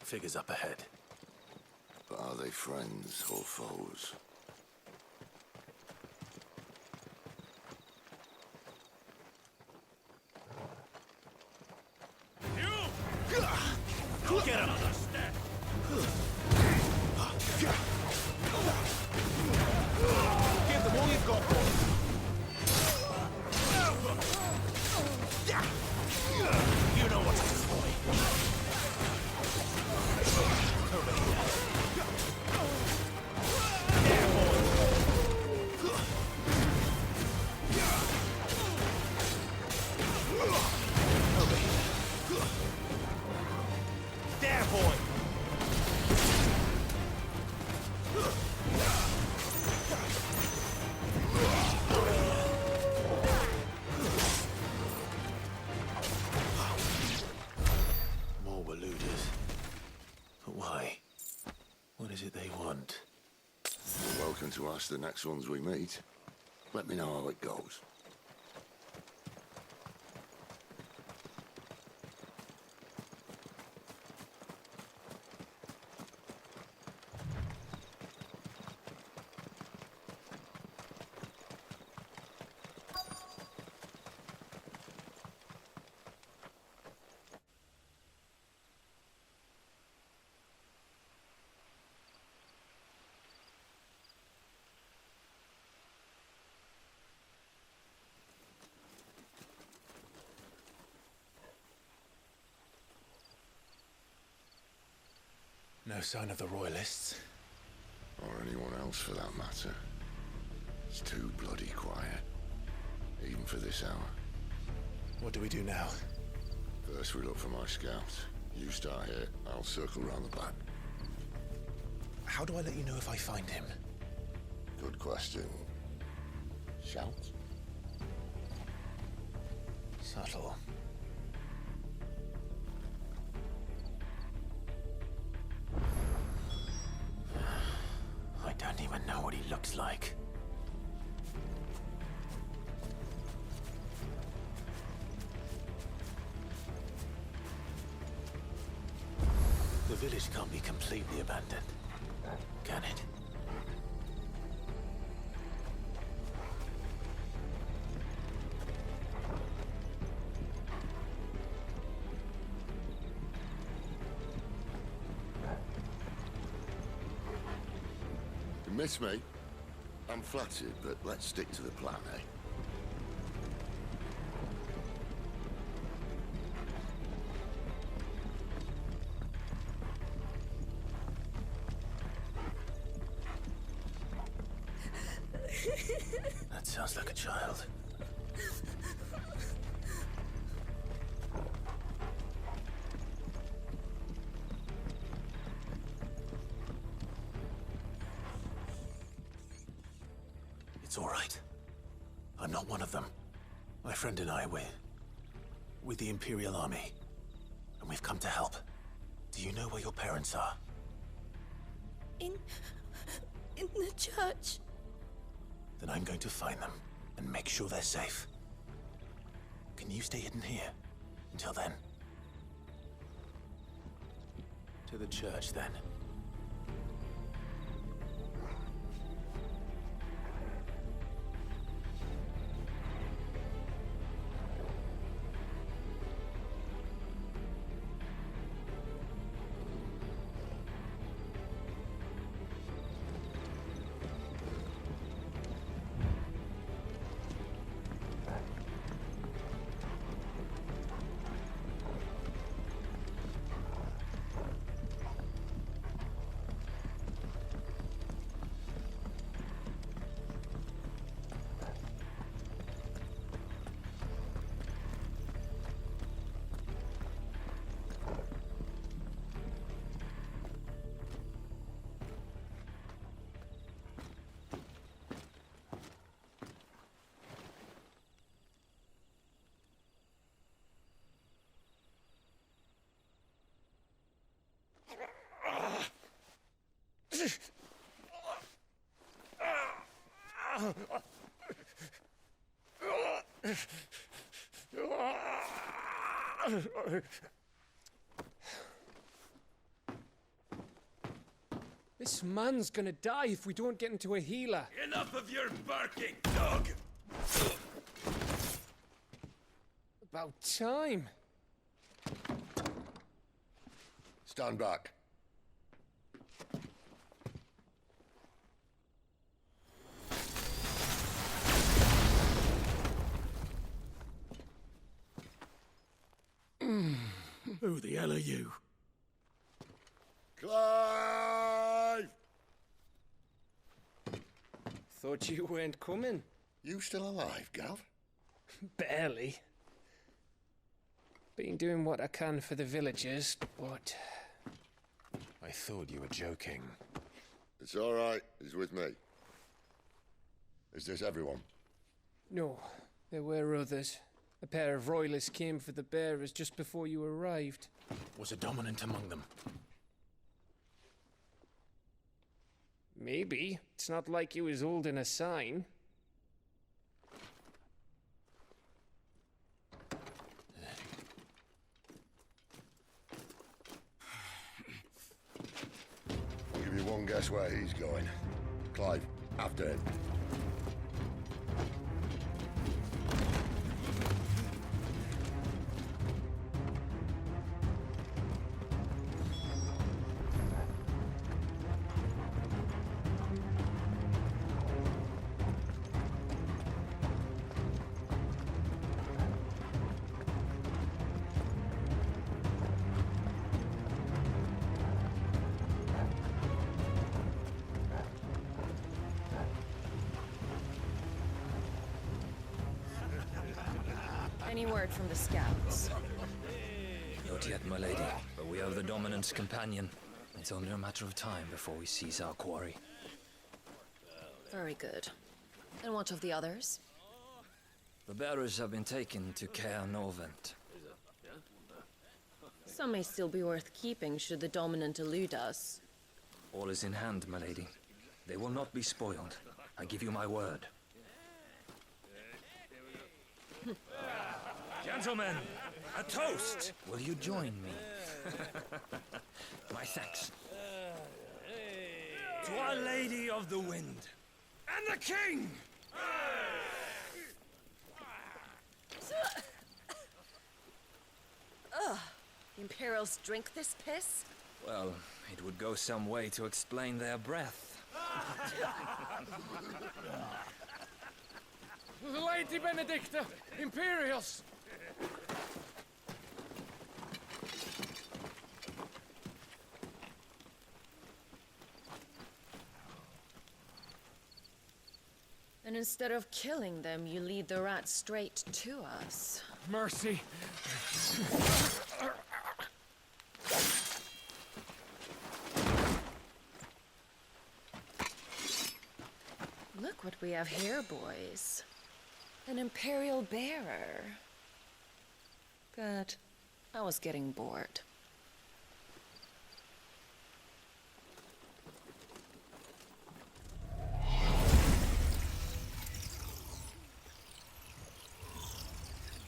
Figures up ahead. But are they friends or foes? Get him! Give them all you've got, boys. You know what to do, boy. Over here. There, boy. Over here. There, boy. More were looters. But why? What is it they want? You're welcome to ask the next ones we meet. Let me know how it goes. No sign of the Royalists. Or anyone else for that matter. It's too bloody quiet. Even for this hour. What do we do now? First we look for my scouts. You start here, I'll circle round the back. How do I let you know if I find him? Good question. Shout? Subtle. I don't even know what he looks like. The village can't be completely abandoned, can it? You miss me? I'm flattered, but let's stick to the plan, eh? That sounds like a child. It's all right. I'm not one of them. My friend and I, we're with the Imperial Army. And we've come to help. Do you know where your parents are? In the church. Then I'm going to find them and make sure they're safe. Can you stay hidden here until then? To the church, then. This man's gonna die if we don't get into a healer. Enough of your barking, dog! About time. Stand back. Who the hell are you? Clive! Thought you weren't coming. You still alive, Gav? Barely. Been doing what I can for the villagers, but... I thought you were joking. It's all right. He's with me. Is this everyone? No, there were others. A pair of royalists came for the bearers just before you arrived. Was a dominant among them? Maybe. It's not like he was holding a sign. I'll give you one guess where he's going. Clive, after him. Any word from the scouts? Not yet, my lady, but we have the Dominant's companion. It's only a matter of time before we seize our quarry. Very good. And what of the others? The bearers have been taken to Caer Novent. Some may still be worth keeping should the Dominant elude us. All is in hand, my lady. They will not be spoiled. I give you my word. Gentlemen, a toast! Will you join me? My thanks. To Our Lady of the Wind and the King! Ugh. The Imperials drink this piss? Well, it would go some way to explain their breath. Lady Benedicta! Imperials! And instead of killing them, you lead the rats straight to us. Mercy! Look what we have here, boys. An Imperial bearer. Good. I was getting bored.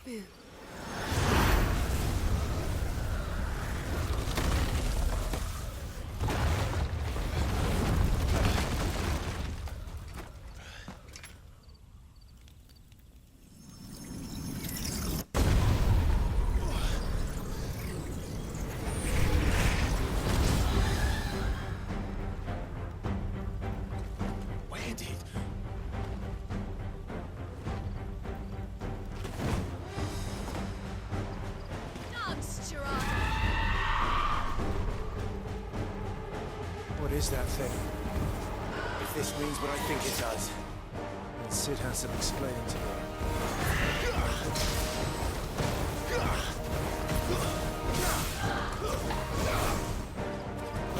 Boo. Where did... What is that thing? If this means what I think it does, then Sid has some explaining to do.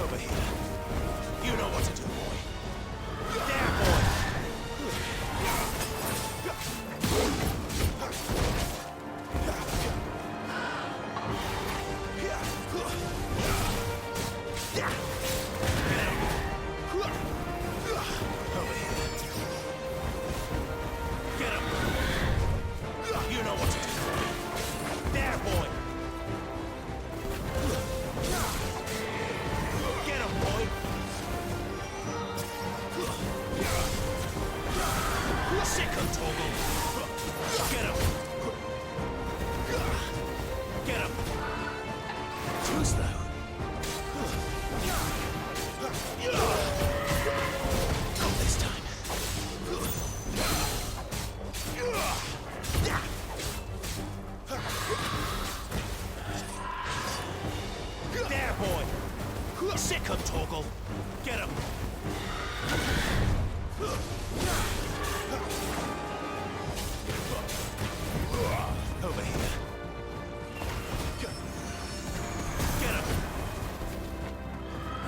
Over here. You know what to do, boy. There, boy! Over here. Get him! You know what to do. Sick 'em, Torgal! Get him! Over here. Get him!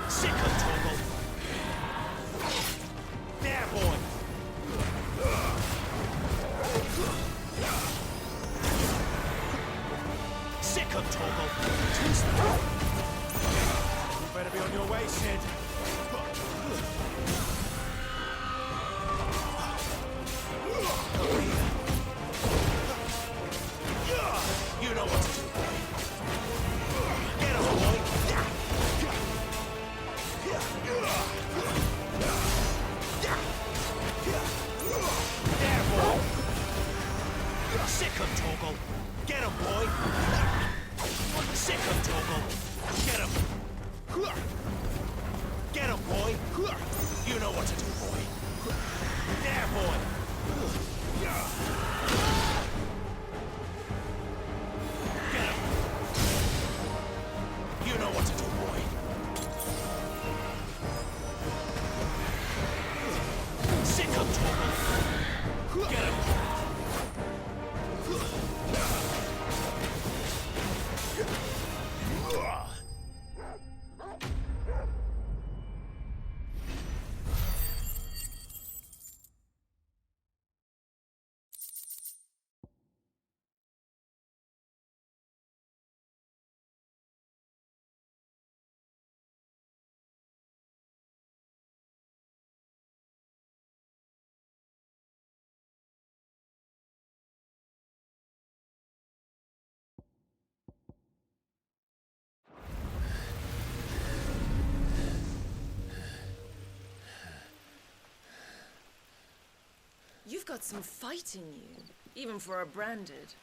Sick 'em, Torgal! There, boy! Sick 'em, Torgal! You better be on your way, Sid. You know what to do, boy. Get him, boy! There, boy! Sick 'em, Torgal! Get him, boy! Sick 'em, Torgal! Get him! Get him, boy! You know what to do, boy! There, boy! Get him! You know what to do, boy! Sick 'em, Torgal! Get him! You've got some fight in you, even for a branded.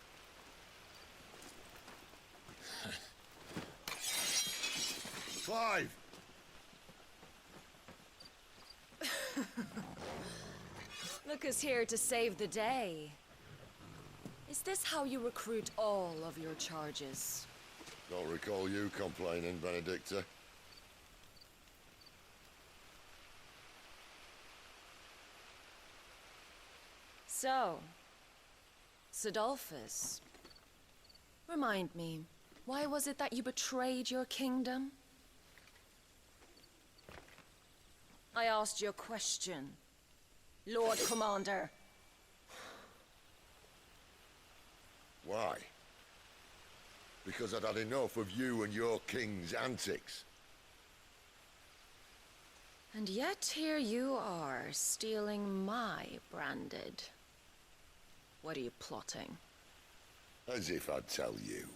Clive! Look who's here to save the day. Is this how you recruit all of your charges? Don't recall you complaining, Benedicta. So, Sidolphus, remind me, why was it that you betrayed your kingdom? I asked you a question, Lord Commander. Why? Because I'd had enough of you and your king's antics. And yet here you are, stealing my branded. What are you plotting? As if I'd tell you.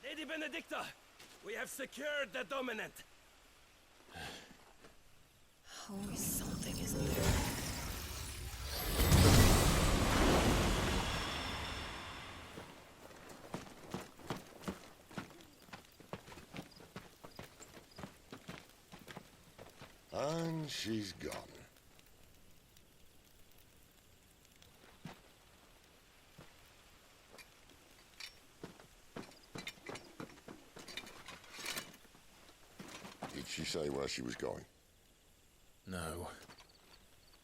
Lady Benedicta, we have secured the dominant. Always something, isn't there? And she's gone. Did she say where she was going? No.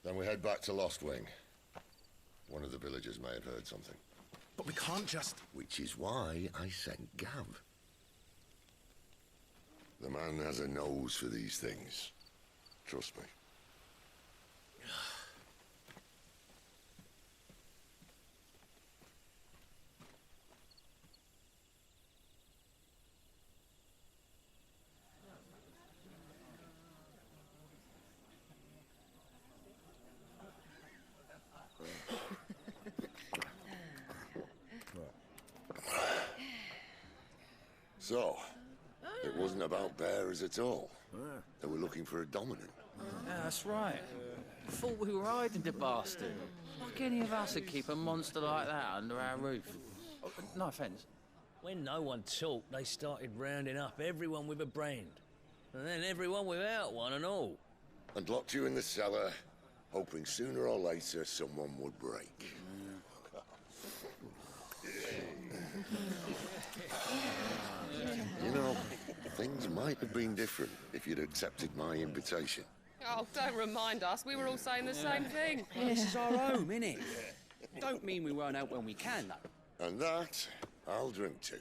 Then we head back to Lost Wing. One of the villagers may have heard something. But we can't just... Which is why I sent Gav. The man has a nose for these things. Trust me. So, it wasn't about bears at all. They were looking for a dominant. Yeah, that's right. Thought we were hiding the bastard. Like any of us would keep a monster like that under our roof. Oh, no offence. When no one talked, they started rounding up everyone with a brand. And then everyone without one and all. And locked you in the cellar, hoping sooner or later someone would break. You know, things might have been different if you'd accepted my invitation. Oh, don't remind us. We were all saying the same thing. Well, this is our home, innit? Don't mean we won't out when we can, though. And that, I'll drink to.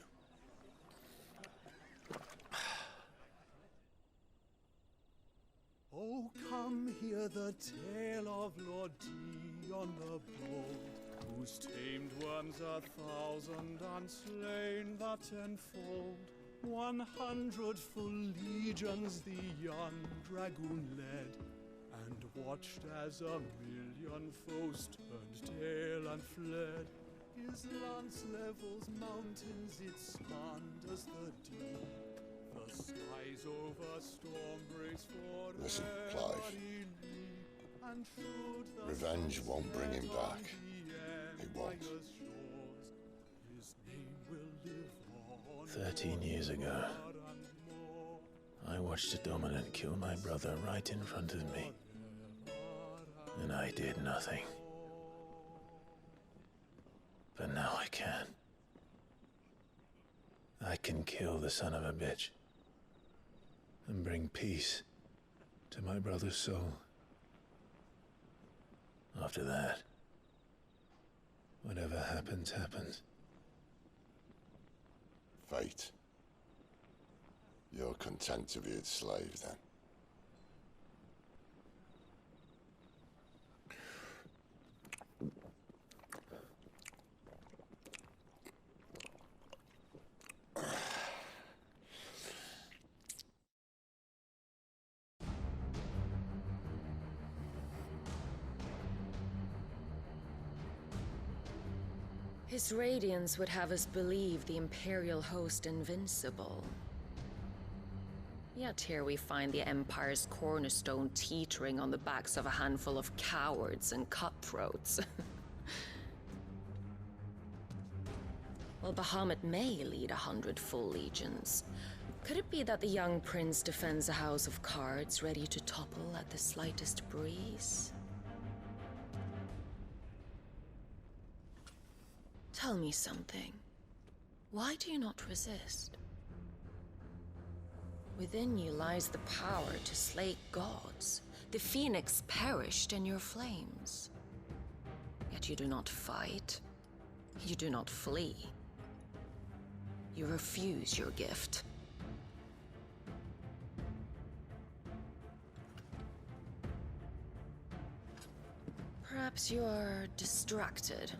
Oh, come hear the tale of Lord Dion the Bold, whose tamed worms 1,000 and slain the tenfold. 100 full legions the young dragoon led, and watched as 1,000,000 foes turned tail and fled. His lance levels mountains, it spanned as the deep. The skies over storm breaks for Listen, Clive. and should the Revenge won't bring him back. It won't. his name will live on 13 years ago, I watched a dominant kill my brother right in front of me. And I did nothing. But now I can. I can kill the son of a bitch and bring peace to my brother's soul. After that, whatever happens, happens. Fate. You're content to be its slave, then? His radiance would have us believe the Imperial host invincible. Yet here we find the Empire's cornerstone teetering on the backs of a handful of cowards and cutthroats. Well, Bahamut may lead 100 full legions. Could it be that the young prince defends a house of cards ready to topple at the slightest breeze? Tell me something. Why do you not resist? Within you lies the power to slay gods. The phoenix perished in your flames. Yet you do not fight. You do not flee. You refuse your gift. Perhaps you are distracted.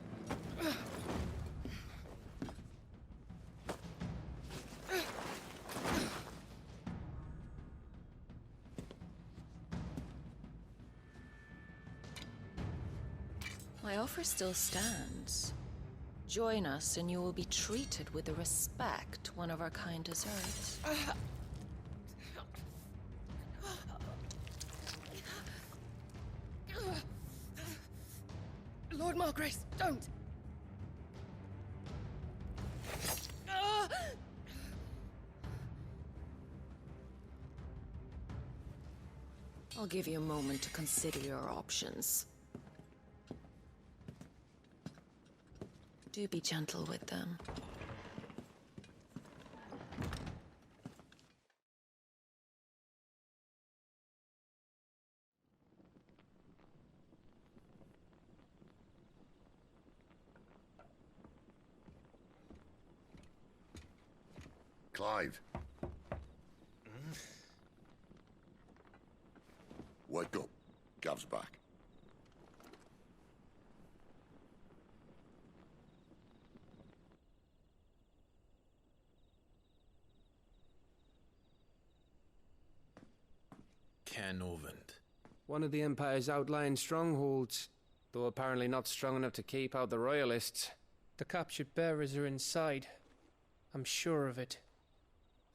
My offer still stands. Join us and you will be treated with the respect one of our kind deserves. Lord Margrace, don't! I'll give you a moment to consider your options. Do be gentle with them. Clive. Wake up. Gav's back. Canovant. One of the Empire's outlying strongholds, though apparently not strong enough to keep out the Royalists. The captured bearers are inside. I'm sure of it.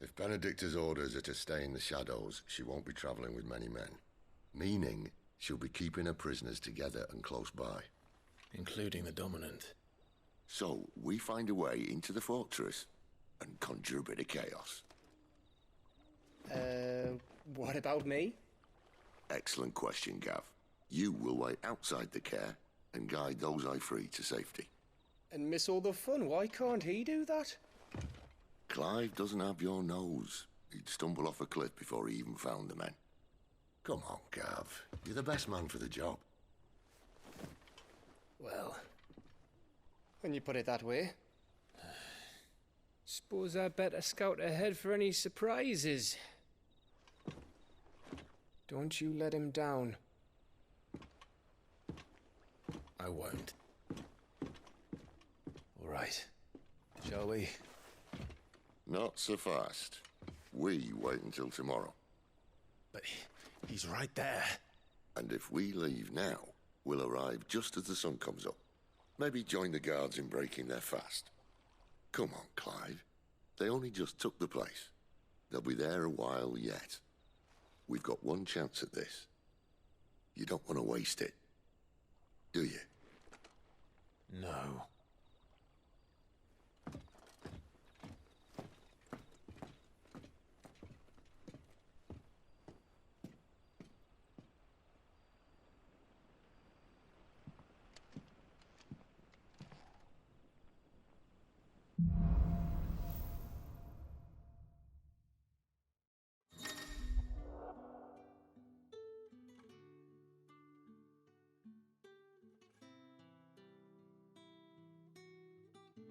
If Benedicta's orders are to stay in the shadows, she won't be traveling with many men. Meaning, she'll be keeping her prisoners together and close by. Including the Dominant. So, we find a way into the fortress and conjure a bit of chaos. What about me? Excellent question, Gav. You will wait outside the care and guide those I free to safety. and miss all the fun. Why can't he do that? Clive doesn't have your nose. He'd stumble off a cliff before he even found the men. Come on, Gav. You're the best man for the job. Well, when you put it that way. Suppose I'd better scout ahead for any surprises. Don't you let him down. I won't. All right. Shall we? Not so fast. We wait until tomorrow. But he's right there. And if we leave now, we'll arrive just as the sun comes up. Maybe join the guards in breaking their fast. Come on, Clive. They only just took the place. They'll be there a while yet. We've got one chance at this. You don't want to waste it, do you? No.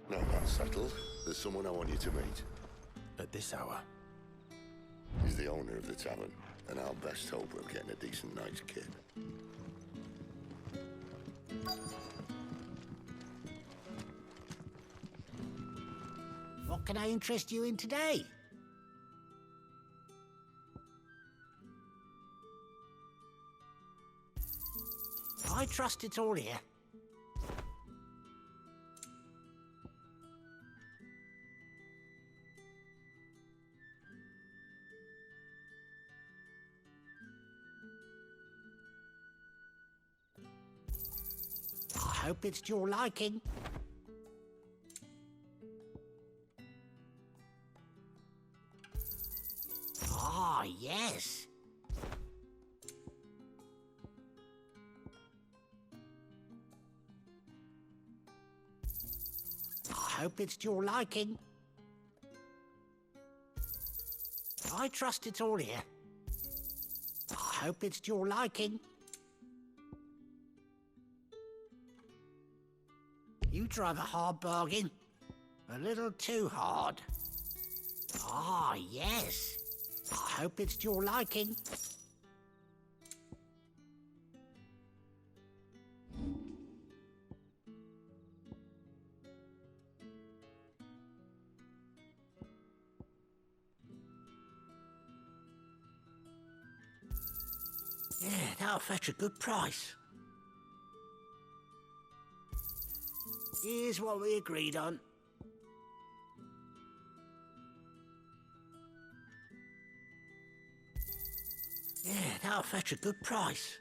Now that's settled. There's someone I want you to meet. At this hour? He's the owner of the tavern, and our best hope of getting a decent night's kid. What can I interest you in today? I trust it's all here. I hope it's to your liking. Ah, yes. I hope it's to your liking. I trust it's all here. I hope it's to your liking. You drive a hard bargain. A little too hard. Ah, yes. I hope it's to your liking. Yeah, that'll fetch a good price. Here's what we agreed on. Yeah, that'll fetch a good price.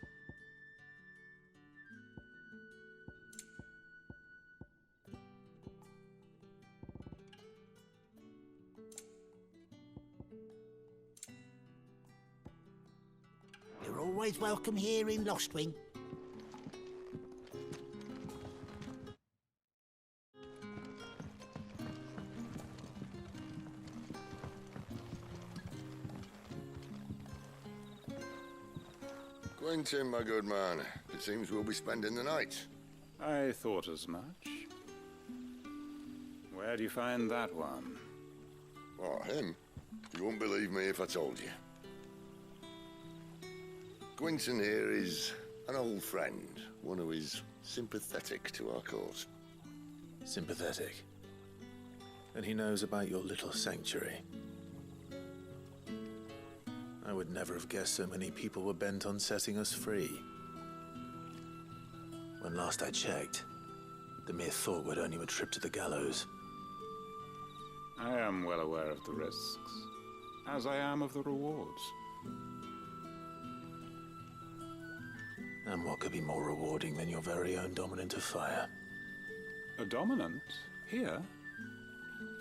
You're always welcome here in Lostwing. Quentin, my good man. It seems we'll be spending the night. I thought as much. Where do you find that one? What, him? You wouldn't believe me if I told you. Quentin here is an old friend, one who is sympathetic to our cause. Sympathetic? And he knows about your little sanctuary. I would never have guessed so many people were bent on setting us free. When last I checked, the mere thought would earn you a trip to the gallows. I am well aware of the risks, as I am of the rewards. And what could be more rewarding than your very own dominant of fire? A dominant? Here?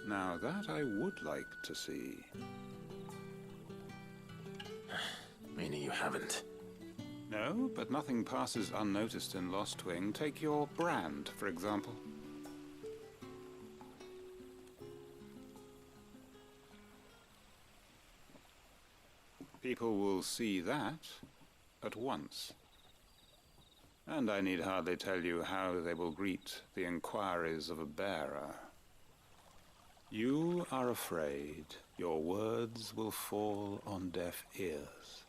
Now that I would like to see. Meaning you haven't? No, but nothing passes unnoticed in Lostwing. Take your brand, for example. People will see that at once. And I need hardly tell you how they will greet the inquiries of a bearer. You are afraid your words will fall on deaf ears,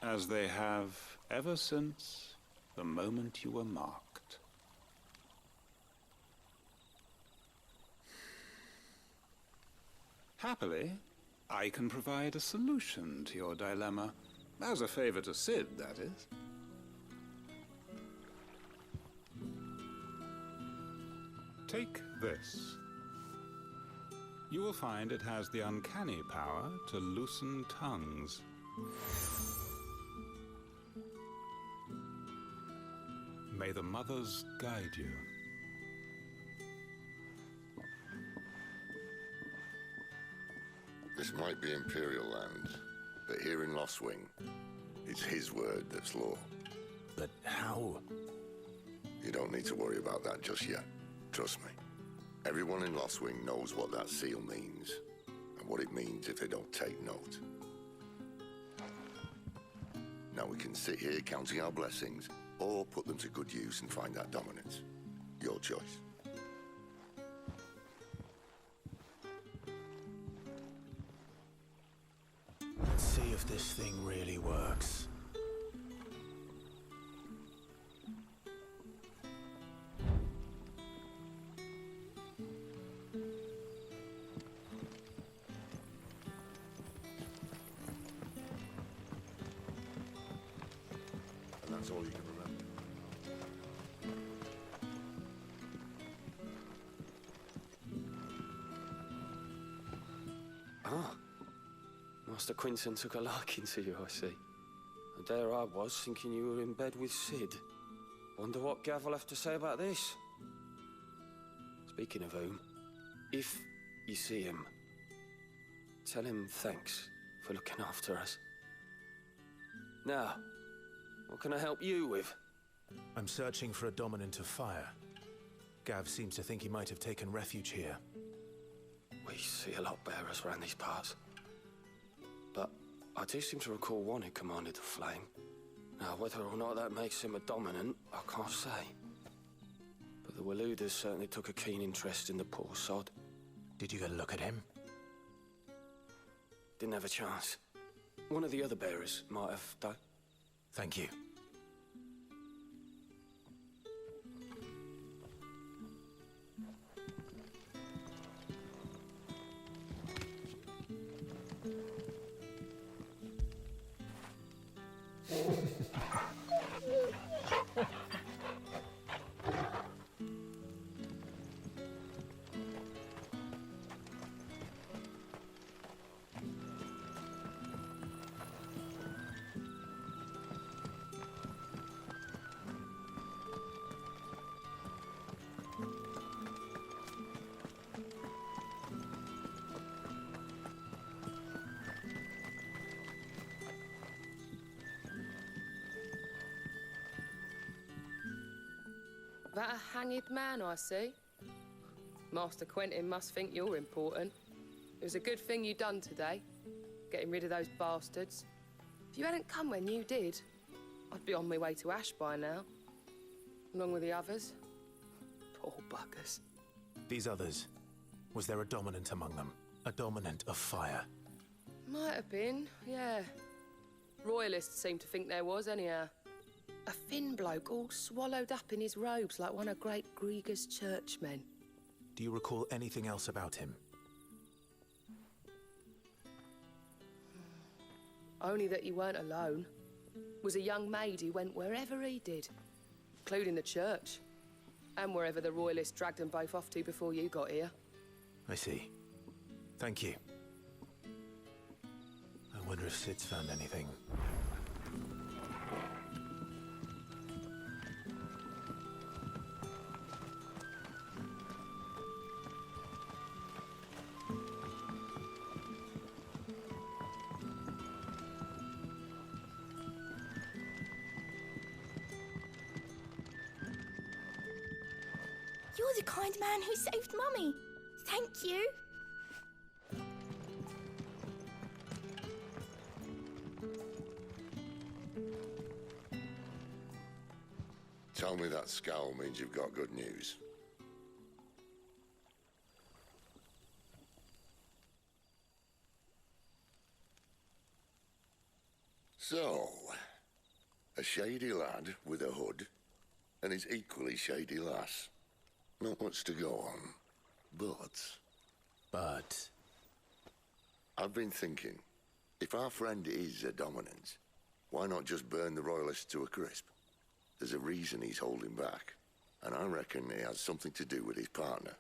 as they have ever since the moment you were marked. Happily, I can provide a solution to your dilemma, as a favor to Sid, that is. Take this. You will find it has the uncanny power to loosen tongues. May the mothers guide you. This might be Imperial land, but here in Lost Wing, it's his word that's law. But how? You don't need to worry about that just yet. Trust me. Everyone in Lost Wing knows what that seal means, and what it means if they don't take note. Now we can sit here counting our blessings, or put them to good use and find that dominance. Your choice. Let's see if this thing really works. And that's all you can remember. Ah. Master Quinton took a liking to you, I see. And there I was, thinking you were in bed with Sid. Wonder what Gav will have to say about this. Speaking of whom, if you see him, tell him thanks for looking after us. Now, what can I help you with? I'm searching for a dominant of fire. Gav seems to think he might have taken refuge here. We see a lot bearers around these parts. But I do seem to recall one who commanded the flame. Now, whether or not that makes him a dominant, I can't say. But the Waluders certainly took a keen interest in the poor sod. Did you get a look at him? Didn't have a chance. One of the other bearers might have done. Thank you. That a hanged man, I see. Master Quentin must think you're important. It was a good thing you done today, getting rid of those bastards. If you hadn't come when you did, I'd be on my way to Ash by now, along with the others. Poor buggers. These others, was there a dominant among them? A dominant of fire? Might have been, yeah. Royalists seem to think there was, anyhow. A thin bloke all swallowed up in his robes like one of Great Grieger's churchmen. Do you recall anything else about him? Only that he weren't alone. Was a young maid who went wherever he did, including the church, and wherever the Royalists dragged them both off to before you got here. I see. Thank you. I wonder if Sid's found anything. You're the kind man who saved Mummy. Thank you. Tell me that scowl means you've got good news. So, a shady lad with a hood, and his equally shady lass. Not much to go on, but... I've been thinking, if our friend is a dominant, why not just burn the Royalists to a crisp? There's a reason he's holding back, and I reckon it has something to do with his partner.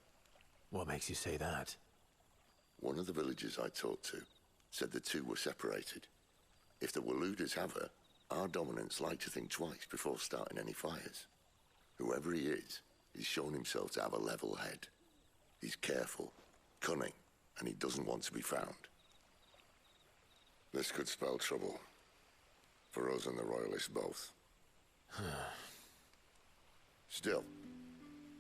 What makes you say that? One of the villagers I talked to said the two were separated. If the Waluders have her, our dominants like to think twice before starting any fires. Whoever he is, he's shown himself to have a level head. He's careful, cunning, and he doesn't want to be found. This could spell trouble. For us and the Royalists both. Still,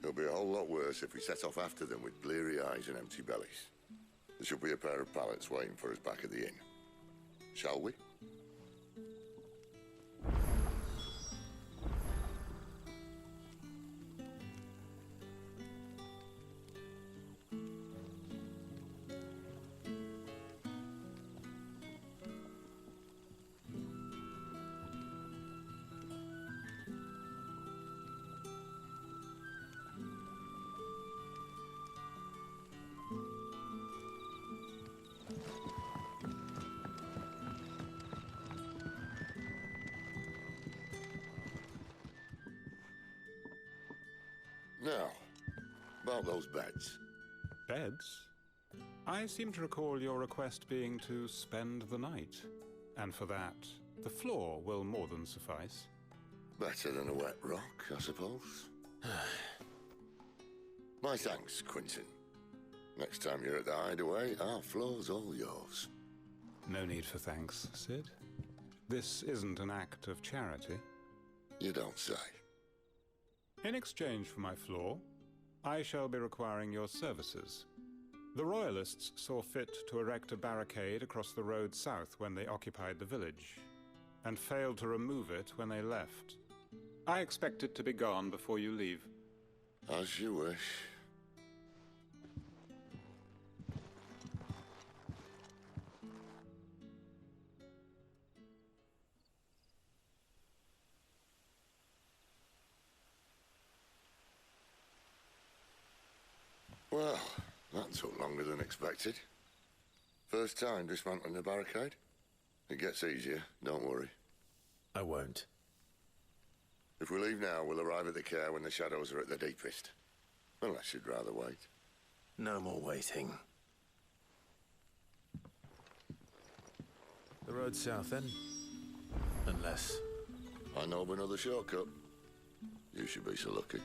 it'll be a whole lot worse if we set off after them with bleary eyes and empty bellies. There should be a pair of pallets waiting for us back at the inn. Shall we? Now, about those beds. Beds? I seem to recall your request being to spend the night. And for that, the floor will more than suffice. Better than a wet rock, I suppose. My thanks, Quentin. Next time you're at the Hideaway, our floor's all yours. No need for thanks, Sid. This isn't an act of charity. You don't say. In exchange for my floor, I shall be requiring your services. The Royalists saw fit to erect a barricade across the road south when they occupied the village, and failed to remove it when they left. I expect it to be gone before you leave. As you wish. Well, that took longer than expected. First time dismantling the barricade? It gets easier, don't worry. I won't. If we leave now, we'll arrive at the care when the shadows are at the deepest. Unless you'd rather wait. No more waiting. The road south, then? Unless... I know of another shortcut. You should be so lucky.